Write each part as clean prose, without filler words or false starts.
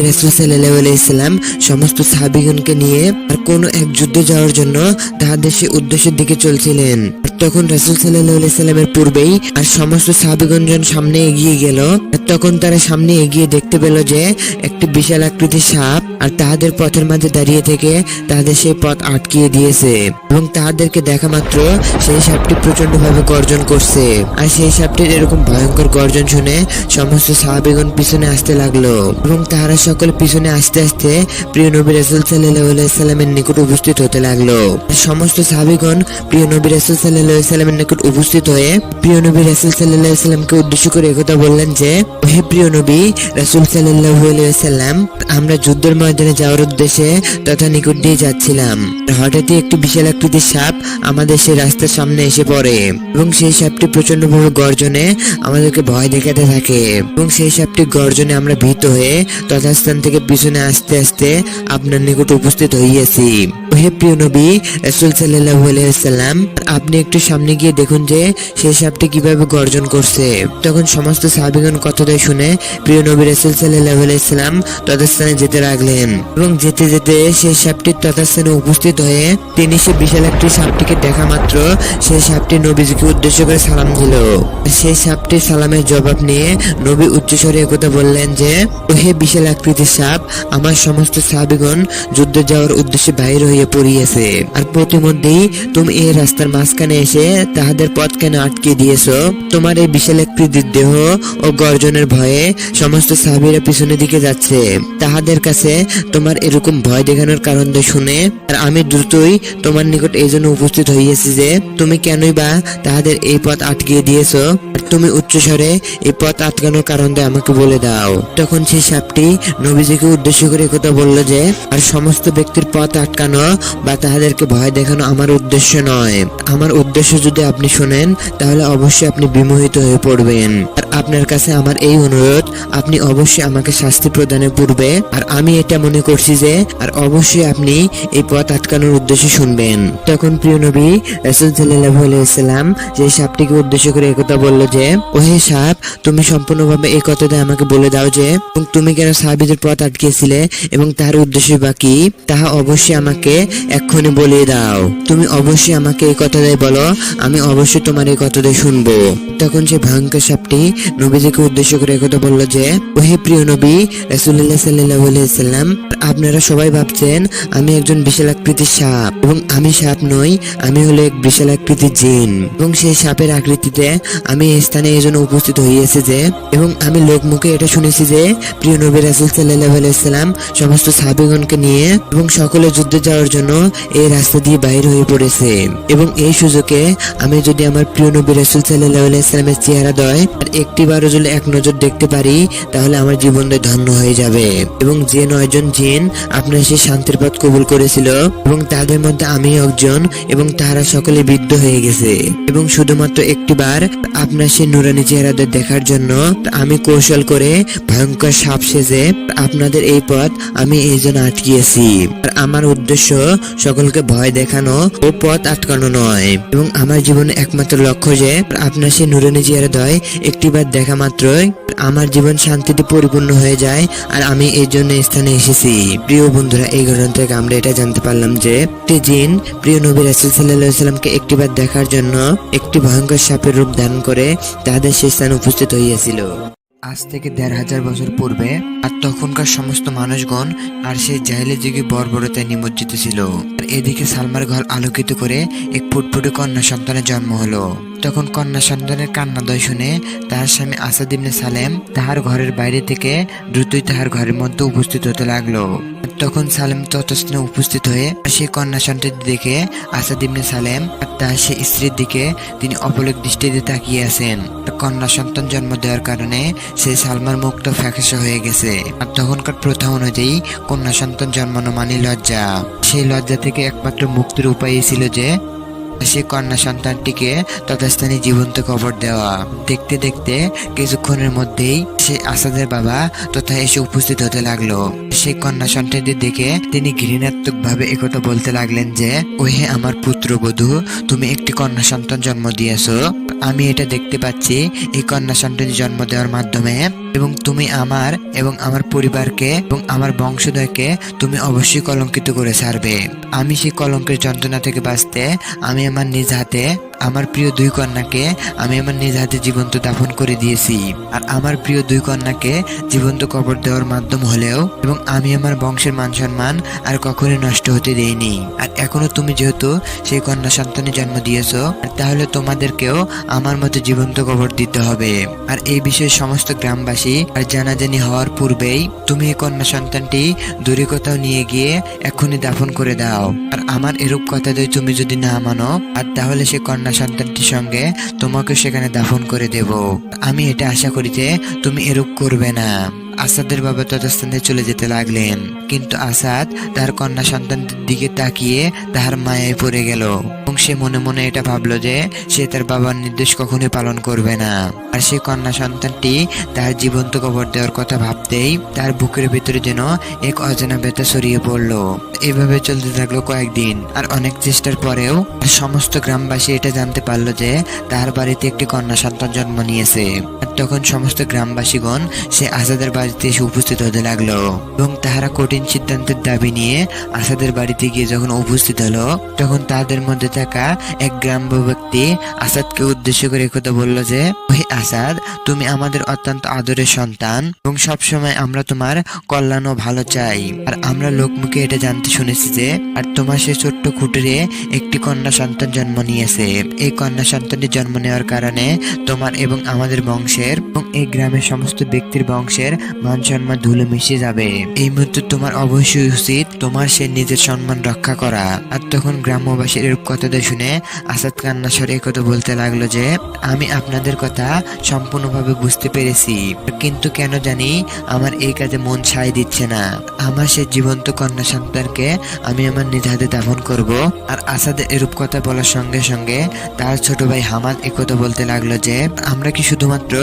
রাসূল সাল্লাল্লাহু আলাইহি সাল্লাম সমস্ত সাহাবীগণকে নিয়ে আর কোনো এক যুদ্ধে যাওয়ার জন্য তাদের সেই উদ্দেশ্যের দিকে চলছিলেন। তখন রাসূল সাল্লাল্লাহু আলাইহি সাল্লামের পূর্বেই আর সমস্ত সাহাবীগণ যখন সামনে এগিয়ে গেল, তখন তারা সামনে এগিয়ে দেখতে পেল যে একটি বিশাল আকৃতির সাপ আর তাদের পথের মাঝে দাঁড়িয়ে থেকে তাদের সেই পথ আটকিয়ে দিয়েছে এবং তাদেরকে দেখা মাত্র সেই সাপটি প্রচন্ড ভাবে গর্জন করছে। আর সেই সাপটির এরকম ভয়ঙ্কর গর্জন শুনে সমস্ত সাহাবীগণ পিছনে আসতে লাগলো এবং তারা সকলে পিছনে আসতে আসতে প্রিয় নবী রাসূল সাল্লাল্লাহু আলাইহি সাল্লামের নিকট উপস্থিত হতে লাগলো। সমস্ত সাহাবীগণ প্রিয় নবী রাসূল সাল্লাল্লাহু আলাইহি সাল্লামের নিকট উপস্থিত হয়ে প্রিয় নবী রাসূল সাল্লাল্লাহু আলাইহি সাল্লামকে উদ্দেশ্য করে একথা বললেন যে, হে প্রিয় নবী রাসূল সাল্লাল্লাহু আলাইহি সাল্লাম, আমরা যুদ্ধের ময়দানে যাওয়ার উদ্দেশ্যে তথা নিকট দিয়ে যাচ্ছিলাম। হঠাৎই একটি বিশাল আকৃতির সাপ আমাদের সেই রাস্তার সামনে এসে পড়ে এবং সেই সাপটি প্রচন্ড ভাবে গর্জনে আমাদেরকে ভয় দেখাতে থাকে এবং সেই সাপটির গর্জনে আমরা ভীত হয়ে তথাস্থান থেকে পিছনে আসতে আসতে আপনার নিকট উপস্থিত হইয়াছি। হে প্রিয় নবী রাসূল সাল্লাল্লাহু আলাইহি সাল্লাম, আপনি একটু সামনে গিয়ে দেখুন যে সেই সাপটি কিভাবে গর্জন করছে। তখন সমস্ত সাহাবীগণ কথাটা শুনে প্রিয় নবী রাসূল সাল্লাল্লাহু আলাইহি সাল্লাম তথাস্থানে যেতে লাগলেন এবং যেতে যেতে সেই সাপটির তথাস্থানে উপস্থিত হয়ে তিনি সেই বিশাল একটি সাপটিকে দেখা মাত্র সেই সাপটি নবীজিকে উদ্দেশ্য করে সালাম দিল। সেই সাপটির সালামের জবাব নিয়ে নবী উচ্চস্বরে একথা বললেন যে, হে বিশাল আকৃতির সাপ, আমার সমস্ত সাহাবীগণ যুদ্ধে যাওয়ার উদ্দেশ্যে বাহির হয়ে পড়িয়েছে আর প্রতিমধ্যেই তুমি এই রাস্তার মাঝখানে এসে তাহাদের পথ কেন আটকে দিয়েছো? তোমার এই বিশাল আকৃতির দেহ ও গর্জনের ভয়ে সমস্ত সাহাবীরা পিছনের দিকে যাচ্ছে। তাহাদের কাছে তোমার এরকম ভয় দেখানোর কারণ শুনে আর আমি দ্রুতই তোমার নিকট এই জন্য উপস্থিত হইয়াছি যে তুমি কেনই বা তাহাদের এই পথ আটকিয়ে দিয়েছো। তুমি উচ্চস্বরে এই পথ আটকানোর কারণটা আমাকে বলে দাও। তখন সেই সাপটি নবীজিকে উদ্দেশ্য করে কথা বলল যে, আর সমস্ত ব্যক্তির পথ আটকানো বা তাহাদেরকে ভয় দেখানো আমার উদ্দেশ্য নয়। আমার উদ্দেশ্য যদি আপনি শুনেন তাহলে অবশ্যই আপনি বিমোহিত হয়ে পড়বেন। আর আপনার কাছে আমার এই অনুরোধ, আপনি অবশ্যই আমাকে শাস্তি প্রদানের পূর্বে আর আমি এটা মনে করছি যে আর অবশ্যই আপনি এই পথ আটকানোর উদ্দেশ্যে শুনবেন। তখন প্রিয় নবী রাসূল সাল্লাল্লাহু আলাইহি সাল্লাম যে সাপটিকে উদ্দেশ্য করে একথা বলল যে, ওহে সাপ, তুমি সম্পূর্ণভাবে এই কথাটা আমাকে বলে দাও যে তুমি কেন সাহাবীদের পথ আটকিয়েছিলে এবং তার উদ্দেশ্য বাকি তাহা অবশ্যই আমাকে এক্ষুনি বলে দাও। তুমি অবশ্যই আমাকে এই কথাটাই বলো, আমি অবশ্যই তোমার এই কথাটাই শুনবো। তখন সেই ভয়ঙ্কর সাপটি নবীজিকে উদ্দেশ্য করে একথা বলল যে, ওহে প্রিয় নবী রাসূলুল্লাহ সাল্লাল্লাহু আলাইহি সাল্লাম, আপনারা সবাই ভাবছেন আমি একজন বিশাল আকৃতির সাপ এবং আমি সাপ নই, আমি হলো এক বিশাল আকৃতির জিন এবং সেই সাপের আকৃতিতে আমি এই স্থানে এই জন্য উপস্থিত হইয়াছি যে এবং আমি লোকমুখে এটা শুনেছি যে প্রিয় নবী রাসূল সাল্লাল্লাহু আলাইহি সাল্লাম সমস্ত সাহাবীগণকে নিয়ে এবং সকলে যুদ্ধে যাওয়ার জন্য এই রাস্তা দিয়ে বাইরে হয়ে পড়েছে এবং এই সুযোগে আমি যদি আমার প্রিয় নবী রাসূল সাল্লাল্লাহু আলাইহি সাল্লামের চেহারা দয় আর একটিবারও যদি এক নজর দেখতে পারি তাহলে আমার জীবনটা ধন্য হয়ে যাবে। এবং যে 9 জন জিন আপনার সেই শান্তির পথ কবুল করেছিল এবং তাদের মধ্যে আমি একজন এবং তারা সকলে বৃদ্ধ হয়ে গেছে এবং শুধুমাত্র একটিবার আপনার সেই নুরানি চেহারাদের দেখার জন্য আমি কৌশল করে ভয়ঙ্কর সাপ সেজে আপনাদের এই পথ আমি এই জন্য আটকিয়েছি। আর আমার উদ্দেশ্য সকলকে ভয় দেখানো ও পথ আটকানো নয় এবং আমার জীবনে একমাত্র লক্ষ্য যে আপনার সেই নুরানি চেহারাদ্বয় একটিবার দেখা মাত্রই আমার জীবন শান্তিতে পরিপূর্ণ হয়ে যায় আর আমি এই জন্য স্থানে এসেছি। প্রিয় বন্ধুরা, এই ঘটনা থেকে আমরা এটা জানতে পারলাম যে একটি জিন প্রিয় নবী রাসূল সাল্লাল্লাহু আলাইহি সাল্লামকে একটিবার দেখার জন্য একটি ভয়ঙ্কর সাপের রূপ ধারণ করে তাদের সেই স্থানে উপস্থিত হইয়াছিল। আজ থেকে ১৫০০ বছর পূর্বে আর তখনকার সমস্ত মানুষগণ আর সেই জাহেলি যুগে বর্বরতায় নিমজ্জিত ছিল। আর এদিকে সালমার ঘর আলোকিত করে এক ফুটফুটে কন্যা সন্তানের জন্ম হলো। তখন কন্যা সন্তানের কান্নাদয় শুনে তাহার স্বামী আসাদ ইবনে সালেম তাহার ঘরের বাইরে থেকে দ্রুতই তাহার ঘরের মধ্যে উপস্থিত হতে লাগলো। তখন সালেম ততস্থানে উপস্থিত হয়ে সেই কন্যা সন্তানটি দেখে আসাদ ইবনে সালেম আর তার সেই স্ত্রীর দিকে তিনি অপলক দৃষ্টিতে তাকিয়ে আছেন। কন্যা সন্তান জন্ম দেওয়ার কারণে সেই সালমার মুখটা ফ্যাকাশে হয়ে গেছে। আর তখনকার প্রথা অনুযায়ী কন্যা সন্তান জন্মানো মানে লজ্জা। সেই লজ্জা থেকে একমাত্র মুক্তির উপায় ছিল যে সেই কন্যা সন্তানটিকে তথাস্থানে জীবন্ত কবর দেওয়া। দেখতে দেখতে কিছুক্ষণের মধ্যেই সেই আসাদের বাবা তথা এসে উপস্থিত হতে লাগলো। সেই কন্যা সন্তানটি দেখে তিনি ঘৃণাত্মক ভাবে একথা বলতে লাগলেন যে, ওহে আমার পুত্রবধূ, তুমি একটি কন্যা সন্তান জন্ম দিয়েছো। আমি এটা দেখতে পাচ্ছি এই কন্যা সন্তান জন্ম দেওয়ার মাধ্যমে এবং তুমি আমার এবং আমার পরিবারকে এবং আমার বংশধরকে তুমি অবশ্যই কলঙ্কিত করে ছাড়বে। আমি সেই কলঙ্কের যন্ত্রণা থেকে বাঁচতে আমি আমার নিজ হাতে আমার প্রিয় দুই কন্যাকে আমি আমার নিজ হাতে জীবন্ত দাফন করে দিয়েছি। আর আমার প্রিয় দুই কন্যাকে জীবন্ত কবর দেওয়ার মাধ্যম হলেও এবং আমি আমার বংশের মান সম্মান আর কখনোই নষ্ট হতে দেইনি। আর এখনো তুমি যেহেতু সেই কন্যা সন্তানের জন্ম দিয়েছো, তাহলে তোমাদেরকেও আমার মতো জীবন্ত কবর দিতে হবে। আর এই বিষয়ে সমস্ত গ্রামবাসী আর জানাজানি হওয়ার পূর্বেই তুমি এই কন্যা সন্তানটি দূরে কোথাও নিয়ে গিয়ে এক্ষুনি দাফন করে দাও। আর আমার এরূপ কথাতে তুমি যদি না মানো, আর তাহলে সে কন্যা সন্তানটির সঙ্গে তোমাকে সেখানে দাফন করে দেব। আমি এটা আশা করি যে তুমি এরূপ করবে না। আসাদের বাবা ততস্থানে চলে যেতে লাগলেন, কিন্তু আসাদ তার কন্যা সন্তানটির দিকে তাকিয়ে তাহার মায়ায় পড়ে গেল এবং সে মনে মনে এটা ভাবলো যে সে তার বাবার নির্দেশ কখনোই পালন করবে না। আর সে কন্যা সন্তানটি তার জীবন্ত কবর দেওয়ার কথা ভাবতেই তার বুকের ভিতরে যেন এক অজানা ব্যথা ছড়িয়ে পড়লো। এভাবে চলতে থাকলো কয়েকদিন। আর অনেক চেষ্টার পরেও সমস্ত গ্রামবাসী এটা জানতে পারলো যে তার বাড়িতে একটি কন্যা সন্তান জন্ম নিয়েছে। আর তখন সমস্ত গ্রামবাসীগণ সে আসাদের বাড়িতে এসে উপস্থিত হতে লাগলো এবং তাহারা কঠিন সিদ্ধান্তের দাবি নিয়ে আসাদের বাড়িতে গিয়ে যখন উপস্থিত হলো, তখন তাদের মধ্যে থাকা এক গ্রাম্য ব্যক্তি আসাদকে উদ্দেশ্য করে একথা বলল যে, ওহে আসাদ, তুমি আমাদের অত্যন্ত আদরের সন্তান এবং সবসময় আমরা তোমার কল্যাণ ও ভালো চাই। আর আমরা লোকমুখে এটা জানতে শুনেছি যে আর তোমার সে ছোট্ট খুঁটিরে একটি কন্যা সন্তান জন্ম নিয়েছে। এই কন্যা সন্তানটি জন্ম নেওয়ার কারণে তোমার এবং আমাদের বংশের এবং এই গ্রামের সমস্ত ব্যক্তির বংশের মান সম্মান ধুলো মিশে যাবে। এই মুহূর্তে তোমার অবশ্যই উচিত তোমার সে নিজের সম্মান রক্ষা করা। আর তখন গ্রামবাসীর এরূপ কথাটা শুনে আসাদ কান্না স্বরে কথা বলতে লাগলো যে, আমি আপনাদের কথা সম্পূর্ণভাবে বুঝতে পেরেছি, কিন্তু কেন জানি আমার এই কাজে মন সায় দিচ্ছে না। আমার সে জীবন্ত কন্যা সন্তানকে আমি আমার নিজ হাতে দাফন করব। আর আসাদের এরূপ কথা বলার সঙ্গে সঙ্গে তার ছোট ভাই হামাদ একথা বলতে লাগলো যে, আমরা কি শুধুমাত্র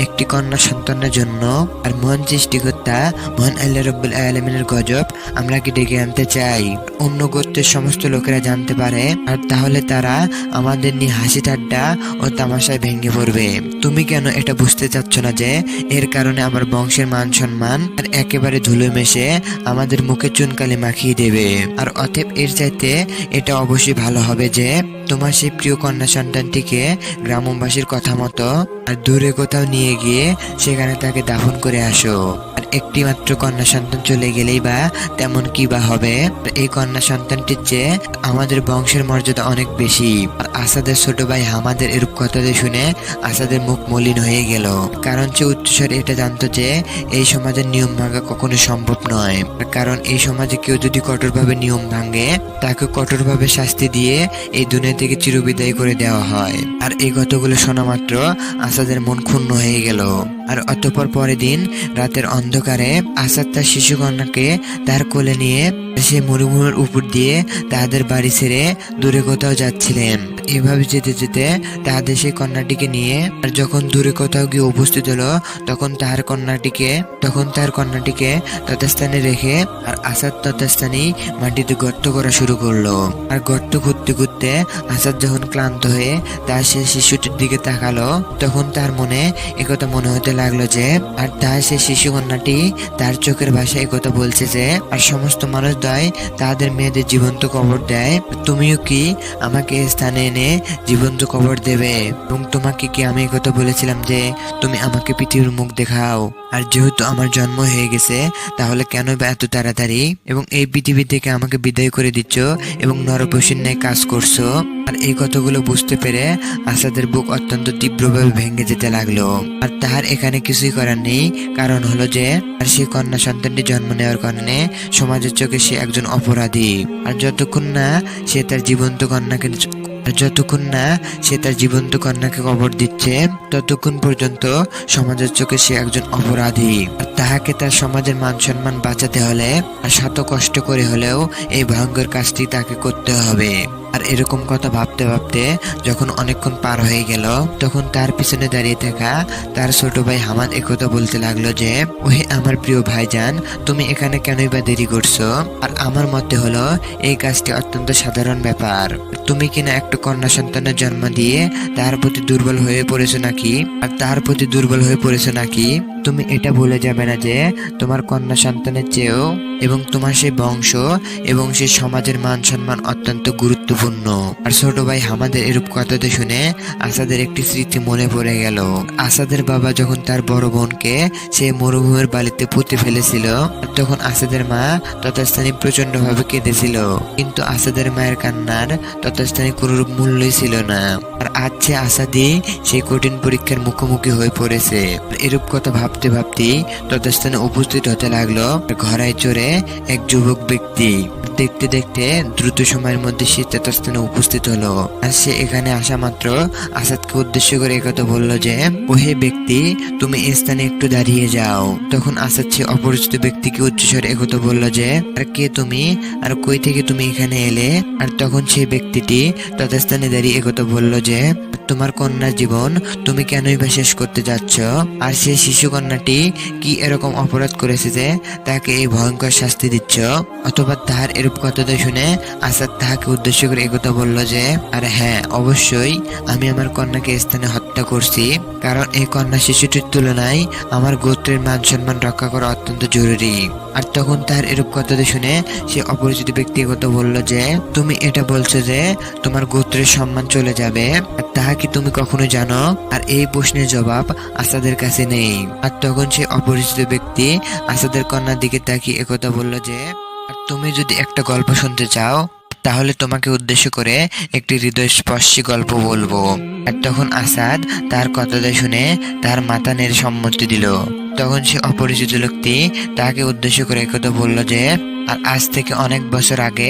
একটি কন্যা সন্তানের জন্য আর মহান সৃষ্টিকর্তা মহান আল্লাহ রাব্বুল আলামিনের গজব আমরা কি ডেকে আনতে চাই? অন্য গোত্রের সমস্ত লোকেরা জানতে পারে, আর তাহলে তারা আমাদের নিয়ে হাসি ঠাট্টা ও তামাশায় ভেঙে পড়বে। তুমি কেন এটা বুঝতে চাচ্ছ না যে এর কারণে আমার বংশের মান সম্মান আর একেবারে ধুলো মেশে আমাদের মুখে চুনকালি মাখিয়ে দেবে। আর অতএব এর চাইতে এটা অবশ্যই ভালো হবে যে তোমার সেই প্রিয় কন্যা সন্তানটিকে গ্রামবাসীর কথা মতো আর দূরে কোথাও নিয়ে গিয়ে সেখানে তাকে দাফন করে আসো। আর একটি মাত্র কন্যা সন্তান চলে গেলেই বা তেমন কি বা হবে? এই কন্যা সন্তানটির চেয়ে আমাদের বংশের মর্যাদা অনেক বেশি। আর আসাদের ছোট ভাই হামাদের এরূপ কথা শুনে আসাদের মুখ মলিন হয়ে গেল, কারণ সে উচ্চস্বরে এটা জানতো যে এই সমাজের নিয়ম ভাঙা কখনো সম্ভব নয়। কারণ এই সমাজে কেউ যদি কঠোরভাবে নিয়ম ভাঙে, তাকে কঠোরভাবে শাস্তি দিয়ে এই দুনিয়া থেকে চিরবিদায় করে দেওয়া হয়। আর এই কথাগুলো শোনা মাত্র আসাদের মন ক্ষুণ্ণ হয়ে গেল। আর অতঃপর পরের দিন রাতের অন্ধকারে আসাদ তার শিশু কন্যাকে তার কোলে নিয়ে সে মরুভূমির উপর দিয়ে তাদের বাড়ি ছেড়ে দূরে কোথাও যাচ্ছিলেন। এভাবে যেতে যেতে তাদের সেই কন্যাটিকে নিয়ে আর যখন দূরে কোথাও গিয়ে উপস্থিত হলো, তখন তার কন্যাটিকে তথাস্থানে রেখে আর আসাদ তথাস্থানেই মাটিতে গর্ত করা শুরু করলো। আর গর্ত খুঁড়তে খুঁড়তে আসাদ যখন ক্লান্ত হয়ে তার সেই শিশুটির দিকে তাকালো, তখন তার মনে একথা মনে হতে লাগলো যে আর তার সেই শিশু কন্যাটি তার চোখের ভাষায় একথা বলছে যে, আর সমস্ত মানুষ দয় তাদের মেয়েদের জীবন্ত কবর দেয়, তুমিও কি আমাকে এই স্থানে এনে জীবন্ত কবর দেবে? এবং তোমাকে কি আমি একথা বলেছিলাম যে তুমি আমাকে পৃথিবীর মুখ দেখাও? আর যেহেতু আমার জন্ম হয়ে গেছে, তাহলে কেন বা এত তাড়াতাড়ি এবং এই পৃথিবী থেকে আমাকে বিদায় করে দিচ্ছ এবং নরপশুর ন্যায় কাজ করছো? আর এই কথাগুলো বুঝতে পেরে আসাদের বুক অত্যন্ত তীব্রভাবে ভেঙে যেতে লাগলো। আর তাহার এখানে কিছুই করার নেই, কারণ হলো যে আর সেই কন্যা সন্তানটি জন্ম নেওয়ার কারণে সমাজের চোখে সে একজন অপরাধী। আর যতক্ষণ না সে তার জীবন্ত কন্যাকে কবর দিচ্ছে, ততক্ষণ পর্যন্ত সমাজের চোখে সে একজন অপরাধী। আর তাহাকে তার সমাজের মান সম্মান বাঁচাতে হলে আর শত কষ্ট করে হলেও এই ভয়ঙ্কর কাজটি তাকে করতে হবে। আর এরকম কথা ভাবতে ভাবতে যখন অনেকক্ষণ পার হয়ে গেল, তখন তার পিছনে দাঁড়িয়ে থাকা তার ছোট ভাই হামাদ একথা বলতে লাগলো যে, ওহে আমার প্রিয় ভাইজান, তুমি এখানে কেনই বা দেরি করছো? আর আমার মতে হলো এই কাজটি অত্যন্ত সাধারণ ব্যাপার। তুমি কিনা একটা কন্যা সন্তানের জন্ম দিয়ে তার প্রতি দুর্বল হয়ে পড়েছো নাকি? তুমি এটা ভুলে যাবে না যে তোমার কন্যা সন্তানের চেয়েও এবং তোমার সেই বংশ এবং সেই সমাজের মান সম্মান অত্যন্ত গুরুত্বপূর্ণ। আর ছোট ভাই হামাদের এরূপ কথাটা শুনে আসাদের একটি স্মৃতি মনে পড়ে গেল। আসাদের বাবা যখন তার বড় বোনকে সেই মরুভূমির বালিতে পুঁতে ফেলেছিল, তখন আসাদের মা তথাস্থানে প্রচন্ড ভাবে কেঁদেছিল, কিন্তু আসাদের মায়ের কান্নার তথাস্থানে কোনো মূল্যই ছিল না। আর আজ যে আসাদি সেই কঠিন পরীক্ষার মুখোমুখি হয়ে পড়েছে। এরূপ কথা ভাবতে ভাবতেই তথাস্থানে উপস্থিত হতে লাগলো ঘোড়ায় চড়ে এক যুবক ব্যক্তি। দেখতে দেখতে দ্রুত সময়ের মধ্যে সে তথাস্থানে উপস্থিত হলো। আর সে এখানে আসা মাত্র আসাদকে উদ্দেশ্য করে একথা বললো যে, ওহে ব্যক্তি, তুমি এই স্থানে একটু দাঁড়িয়ে যাও। তখন আসাদ সে অপরিচিত ব্যক্তিকে উচ্চস্বরে একথা বললো যে, আর কে তুমি, আর কই থেকে তুমি এখানে এলে? আর তখন সেই ব্যক্তিটি তথাস্থানে দাঁড়িয়ে একথা বললো যে, তোমার কন্যার জীবন তুমি কেনই বা শেষ করতে যাচ্ছ? আর সেই শিশু কন্যাটি কি এরকম অপরাধ করেছে যে তাকে এই ভয়ঙ্কর শাস্তি দিচ্ছ? অথবা তাহার এরূপ কথাটা শুনে আসাদ তাহাকে উদ্দেশ্য করে একথা বলল যে, আরে হ্যাঁ, অবশ্যই আমি আমার কন্যাকে স্থানে হত্যা করছি, কারণ এই কন্যা শিশুটির তুলনায় আমার গোত্রের মান সম্মান রক্ষা করা অত্যন্ত জরুরি। আর তখন তার এরূপ কথাটা শুনে সে অপরিচিত ব্যক্তি কথা বলল যে, তুমি এটা বলছো যে তোমার গোত্রের সম্মান চলে যাবে, আর তাহা কি তুমি কখনো জানো? আর এই প্রশ্নের জবাব আসাদের কাছে নেই। আর তখন সে অপরিচিত ব্যক্তি আসাদের কন্যার দিকে তাকিয়ে একথা বলল যে, আর তুমি যদি একটা গল্প শুনতে চাও তাহলে তোমাকে উদ্দেশ্য করে একটি হৃদয়স্পর্শী গল্প বলবো। আর তখন আসাদ তার কথাটা শুনে তার মাথা নেড়ে সম্মতি দিল। তখন সে অপরিচিত লোকটি তাকে উদ্দেশ্য করে একথা বলল যে, আর আজ থেকে অনেক বছর আগে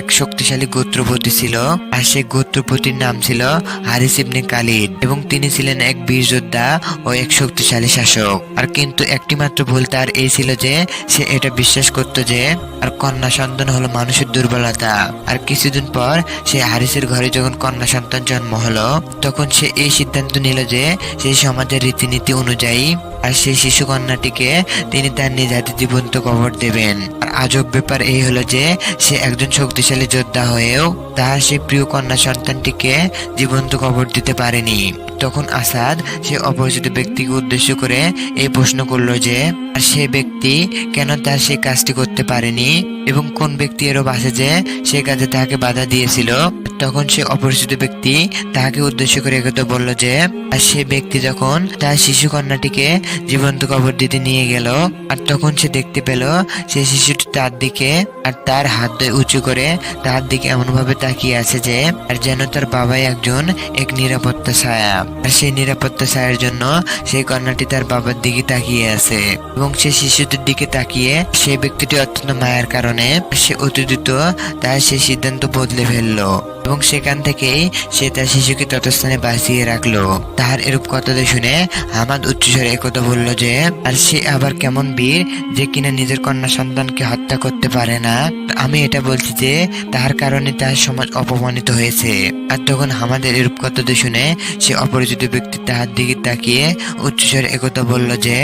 এক শক্তিশালী গোত্রপতি ছিল, আর সেই গোত্রপতির নাম ছিল হারিস ইবনে খালিদ, এবং তিনি ছিলেন এক বীর যোদ্ধা ও এক শক্তিশালী শাসক। আর কিন্তু একটি মাত্র ভুল তার এই ছিল যে সে এটা বিশ্বাস করত যে আর কন্যা সন্তান হলো মানুষের দুর্বলতা। আর কিছুদিন পর সে হারিসের ঘরে যখন কন্যা সন্তান জন্ম হলো, তখন সে এই সিদ্ধান্ত নিল যে সেই সমাজের রীতিনীতি অনুযায়ী আর সেই শিশু কন্যাটিকে তিনি তার নিজ হাতে জীবন্ত কবর দেবেন। আর আজব ব্যাপার এই হলো যে সে একজন শক্তিশালী যোদ্ধা হয়েও তার সেই প্রিয় কন্যা সন্তানটিকে জীবন্ত কবর দিতে পারেনি। তখন আসাদ সে অপরিচিত ব্যক্তিকে উদ্দেশ্য করে এই প্রশ্ন করলো যে, আর সে ব্যক্তি কেন তার সেই কাজটি করতে পারেনি, এবং কোন ব্যক্তি এরও আছে যে সে কাজে তাকে বাধা দিয়েছিল? তখন সে অপরিচিত ব্যক্তি তাকে উদ্দেশ্য করে একথা বলল যে, আর সে ব্যক্তি যখন তার শিশু কন্যাটিকে জীবন্ত কবর দিতে নিয়ে গেল, আর তখন সে দেখতে পেল সেই শিশুটি তার দিকে আর তার হাত দুই উঁচু করে তার দিকে এমন ভাবে তাকিয়ে আছে যে আর যেন তার বাবাই একজন এক নিরাপত্তা ছায়া। আর সেই নিরাপত্তা ছায়ার জন্য সেই কন্যাটি তার বাবার দিকে তাকিয়ে আছে, এবং সে শিশুটির দিকে তাকিয়ে সেই ব্যক্তিটি অত্যন্ত মায়ের কারণে সে অতি দ্রুত তার সেই সিদ্ধান্ত বদলে ফেললো, এবং সেখান থেকেই সে তার শিশুকে ততস্থানে বাঁচিয়ে রাখলো। তাহার এরূপ কথাটা শুনে হামাদ উচ্চস্বরে একথা বলল যে, আর সে আবার কেমন বীর যে কিনা নিজের কন্যা সন্তানকে হত্যা করতে পারে না? আমি এটা বলছি যে তার কারণে তার সমাজ অপমানিত হয়েছে। আর তখন হামাদের এরূপ কথাটা শুনে সে অপরিচিত ব্যক্তি তাহার দিকে তাকিয়ে উচ্চস্বরে একথা বলল যে,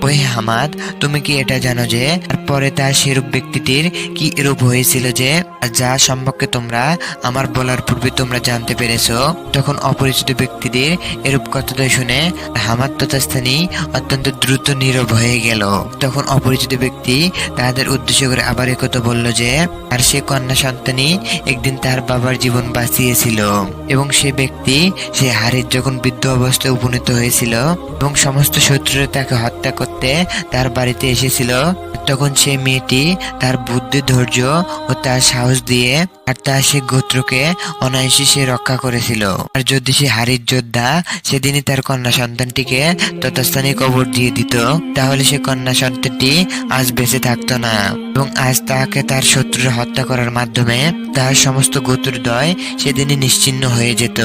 ওই হামাদ, তুমি কি এটা জানো যে আর পরে তার সেরূপ ব্যক্তিটির কি এরূপ হয়েছিল যে যা সম্পর্কে তোমরা আমার বলার পূর্বে তোমরা জানতে পেরেছো? তখন অপরিচিত ব্যক্তিদের এরূপ কথাটা শুনে হামাদ তথাস্থানী অত্যন্ত দ্রুত নীরব হয়ে গেল। তখন অপরিচিত ব্যক্তি তাদের উদ্দেশ্য করে আবার একথা বলল যে, আর সে কন্যা সন্তানই একদিন তার বাবার জীবন বাঁচিয়েছিল, এবং সে ব্যক্তি সে হারিস যখন বৃদ্ধ অবস্থায় উপনীত হয়েছিল এবং সমস্ত শত্রুরা তাকে হত্যা করতে তার বাড়িতে এসেছিল, তখন সেই মেয়েটি তার বুদ্ধি, ধৈর্য ও তার সাহস দিয়ে আর তার সে গোত্রকে অনায়াসে সে রক্ষা করেছিল। আর যদি সে হারিস যোদ্ধা সেদিনই তার কন্যা সন্তানটিকে তথাস্থানে কবর দিয়ে দিত, তাহলে সে কন্যা সন্তানটি আজ বেঁচে থাকতো না, এবং আজ তাকে তার শত্রুরা হত্যা করার মাধ্যমে তার সমস্ত গোত্রদ্বয় সেদিনই নিশ্চিহ্ন হয়ে যেত।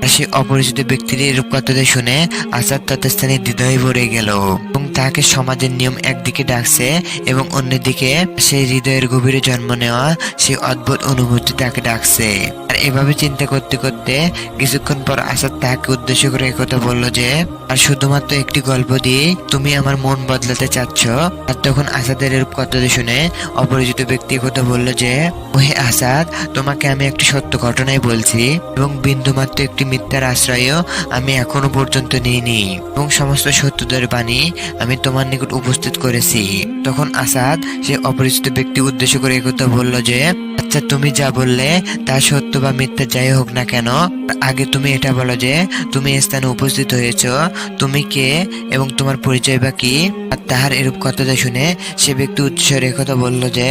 আর সে অপরিচিত ব্যক্তির এরূপ কথাটা শুনে আসাদ তথাস্থানে হৃদয়ে ভরে গেল, এবং তাকে সমাজের নিয়ম একদিকে ডাকছে এবং অন্যদিকে সেই হৃদয়ের গভীরে জন্ম নেওয়া সেই অদ্ভুত অনুভূতি তাকে ডাকছে। আর এভাবে চিন্তা করতে করতে কিছুক্ষণ পর আসাদ তাকে উদ্দেশ্য করে একথা বলল যে, আর শুধুমাত্র একটি গল্প দিয়ে তুমি আমার মন বদলাতে চাচ্ছ? আর তখন আসাদের এরূপ কথা শুনে অপরিচিত ব্যক্তি কথা বলল যে, ওহে আসাদ, তোমাকে আমি একটি সত্য ঘটনাই বলছি এবং বিন্দুমাত্র একটি মিথ্যার আশ্রয়ও আমি এখনো পর্যন্ত নিইনি এবং সমস্ত সত্যদের বাণী আমি তোমার নিকট উপস্থিত করেছি। তখন আসাদ সে অপরিচিত ব্যক্তি উদ্দেশ্য করে একথা বলল যে, আচ্ছা, তুমি যা বললে তা সত্য বা মিথ্যা যাই হোক না কেন, আগে তুমি এটা বলো যে তুমি এই স্থানে উপস্থিত হয়েছ, তুমি কে এবং তোমার পরিচয় বা কি? আর তাহার এরূপ কথা শুনে সে ব্যক্তি উচ্চস্বরে কথা বলল যে,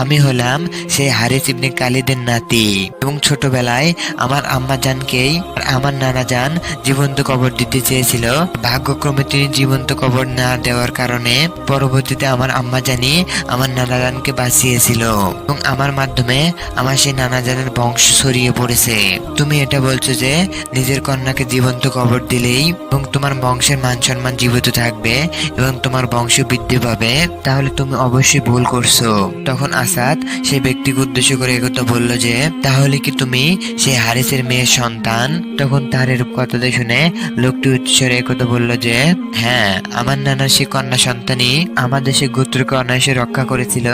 আমি হলাম সেই হারিস ইবনে খালিদের নাতি এবং ছোটবেলায় আমার আম্মা জানকেই আমার নানা জান জীবন্ত কবর দিতে চেয়েছিল। ভাগ্যক্রমে তিনি জীবন্ত কবর না দেওয়ার কারণে পরবর্তীতে আমার আম্মা জানি আমার নানা জানকে বাঁচিয়েছিল এবং আমার মাধ্যমে আমার সেই নানা জানের বংশ ছড়িয়ে পড়েছে। তুমি এটা বলছো যে নিজের কন্যাকে জীবন্ত কবর দিলেই এবং তোমার বংশের মান সম্মান জীবিত থাকবে এবং তোমার বংশ বৃদ্ধি পাবে, তাহলে তুমি অবশ্যই ভুল করছো। তখন আসাদ সেই ব্যক্তিকে উদ্দেশ্য করে একথা বলল যে, তাহলে কি তুমি সেই হারিসের মেয়ের সন্তান? তখন তার এরূপ কথা শুনে লোকটি উচ্চস্বরে একথা বলল যে, হ্যাঁ, আমার নানা সে কন্যা সন্তানই আমাদের সে গোত্রকে অনায়াসে রক্ষা করেছিল।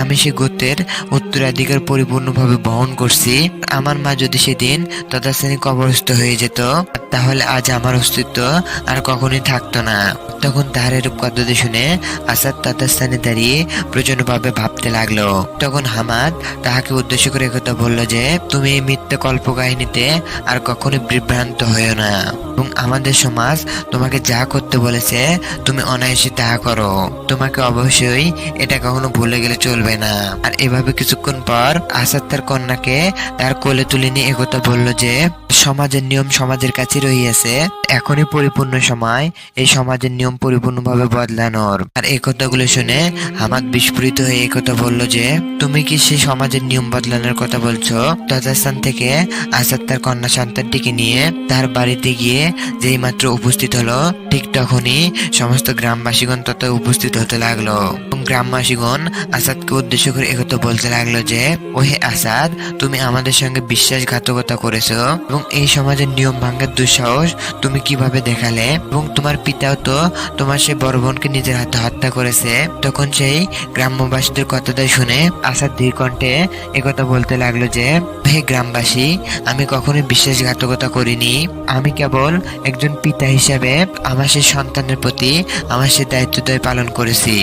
আমি সে গোত্রের উত্তরাধিকার পরিপূর্ণভাবে বহন করছি। আমার মা যদি সেদিন তথাস্থানে কবরস্থ হয়ে যেত, তাহলে আজ আমার অস্তিত্ব আর কখনোই থাকতো না। তখন তার এরূপ কথা শুনে আসাদ তথাস্থানে দাঁড়িয়ে প্রচন্ডভাবে ভাবতে লাগলো। তখন হামাদ তাহাকে উদ্দেশ্য করে একথা বলল যে, তুমি এই মিথ্যা কল্প কাহিনীতে আর কখনোই বিভ্রান্ত হয়েও না এবং আমাদের সমাজ তোমাকে যা করতে বলেছে তুমি অনায়াসে তাহা করো। তোমাকে অবশ্যই এটা কখনো ভুলে গেলে চলবে না। আর এভাবে কিছুক্ষণ পর আসাদ তার কন্যাকে তার কোলে তুলে নিয়ে একথা বলল যে, সমাজের নিয়ম সমাজের কাছে রহিয়াছে, এখনই পরিপূর্ণ সময় এই সমাজের নিয়ম পরিপূর্ণভাবে বদলানোর। আর এই কথাগুলো শুনে হামাদ বিস্ফোরিত হয়ে এই কথা বলল যে, তুমি কি সেই সমাজের নিয়ম বদলানোর কথা বলছো? তথাস্থান থেকে আসাদ তার কন্যা সন্তানটিকে নিয়ে তার বাড়িতে গিয়ে যেই মাত্র উপস্থিত হলো, ঠিক তখনই সমস্ত গ্রামবাসীগণ তত উপস্থিত হতে লাগলো এবং গ্রামবাসীগণ আসাদকে উদ্দেশ্য করে একথা বলতে লাগলো যে, ওহে আসাদ, তুমি আমাদের সঙ্গে বিশ্বাসঘাতকতা করেছো এবং এই সমাজের নিয়ম ভাঙার দুঃসাহস তুমি কিভাবে দেখালে? এবং তোমার পিতাও তো তোমার সেই বড় বোনকে নিজের হাতে হত্যা করেছে। তখন সেই গ্রামবাসীদের কথাটা শুনে আসাদ ধীর কণ্ঠে একথা বলতে লাগলো যে, হে গ্রামবাসী, আমি কখনোই বিশ্বাসঘাতকতা করিনি। আমি কেবল একজন পিতা হিসাবে আমার সেই সন্তানের প্রতি আমার সেই দায়িত্বটাই পালন করেছি।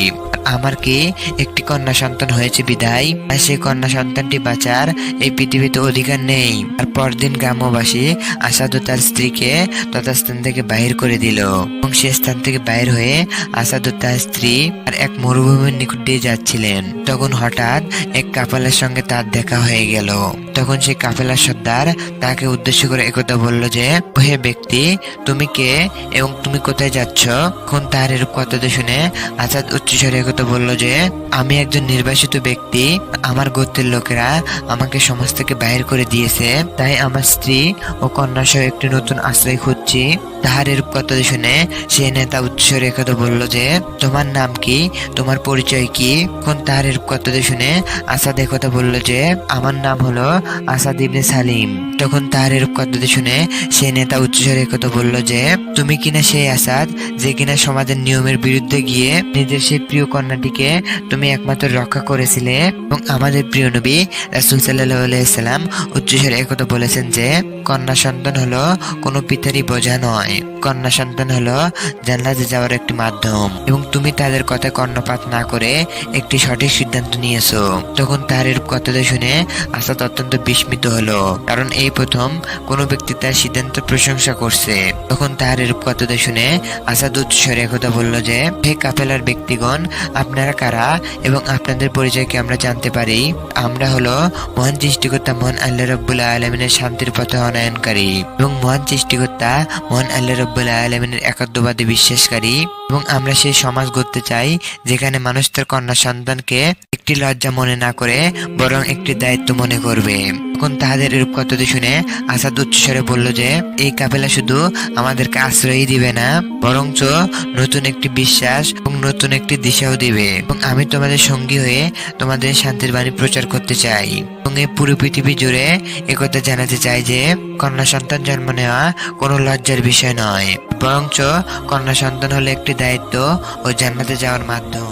আমার কি একটি কন্যা সন্তান হয়েছে বিদায়, আর সেই কন্যা সন্তানটি বাঁচার এই পৃথিবীতে অধিকার নেই। আর পরদিন গ্রামবাসী আসাদ ও তার স্ত্রীকে তথাস্থান থেকে বাহির করে দিল এবং সে স্থান থেকে বাহির হয়ে আসাদ ও তার স্ত্রী আর এক মরুভূমির নিকট দিয়ে যাচ্ছিলেন। তখন হঠাৎ এক কাফেলার সঙ্গে তার দেখা হয়ে গেল। তখন সেই কাফেলার সর্দার তাকে উদ্দেশ্য করে একথা বলল যে, হে ব্যক্তি, তুমি কে এবং তুমি কোথায় যাচ্ছ? তখন তার এরূপ কথা শুনে আসাদ উচ্চস্বরে একথা বলল যে, আমি একজন নির্বাসিত ব্যক্তি, আমার গোত্রের লোকেরা আমাকে সমাজ থেকে বাহির করে দিয়েছে, তাই আমার স্ত্রী ও কন্যা সহ একটি নতুন আশ্রয় খুঁজছি। তাহার এরূপ কথা শুনে সে নেতা উচ্চস্বরে একথা বলল যে, তোমার নাম কি, তোমার পরিচয় কি? তখন তাহার এরূপ কথা শুনে আসাদ একথা বলল যে, আমার নাম হলো আসাদ ইবনে সালিম। তখন তাহার এরূপ কথা শুনে সে নেতা উচ্চস্বরে একথা বলল যে, তুমি কিনা সেই আসাদ যে কিনা সমাজের নিয়মের বিরুদ্ধে গিয়ে নিজের সেই প্রিয় কন্যাটিকে তুমি একমাত্র রক্ষা করেছিলে এবং আমাদের প্রিয় নবী রাসূল সাল্লাল্লাহু আলাইহি সাল্লাম উচ্চস্বরে একথা বলেছেন যে, কন্যা সন্তান হলো কোনো পিতারই বোঝা নয়, কন্যা সন্তান হলো জান্নাতে যাওয়ার একটি মাধ্যম এবং তুমি তাদের কথা কর্ণপাত না করে একটি সঠিক সিদ্ধান্ত নিয়েছো। তখন তার এরূপ কথা শুনে আসাদ অত্যন্ত বিস্মিত হলো, কারণ এই প্রথম কোনো ব্যক্তি তার সিদ্ধান্তের প্রশংসা করছে। তখন তার এরূপ কথা শুনে আসাদ উচ্চস্বরে একথা বলল যে, হে কাফেলার ব্যক্তিগণ, আপনারা কারা এবং আপনাদের পরিচয় কি আমরা জানতে পারি? আমরা হলো মহান সৃষ্টিকর্তা মহান আল্লাহ রাব্বুল আলামিনের শান্তির পথে অনয়নকারী এবং মহান সৃষ্টিকর্তা মহান আল্লাহ রাব্বুল আলামিনের একাত্মবাদে বিশ্বাসকারী এবং আমরা সেই সমাজ গড়তে চাই যেখানে মানুষ তার কন্যা সন্তানকে একটি লজ্জা মনে না করে বরং একটি দায়িত্ব মনে করবে। তখন তাহাদের এরূপ কথাটি শুনে আসাদ উচ্চস্বরে বলল যে এই কাফেলা শুধু আমাদেরকে আশ্রয়ই দিবে না, বরঞ্চ নতুন একটি বিশ্বাস এবং নতুন একটি দিশাও দিবে, এবং আমি তোমাদের সঙ্গী হয়ে তোমাদের শান্তির বাণী প্রচার করতে চাই এবং এই পুরো পৃথিবী জুড়ে একথা জানাতে চাই যে কন্যা সন্তান জন্ম নেওয়া কোনো লজ্জার বিষয় নয়, বরঞ্চ কন্যা সন্তান হলো একটি দায়িত্ব ও জান্নাতে যাওয়ার মাধ্যম।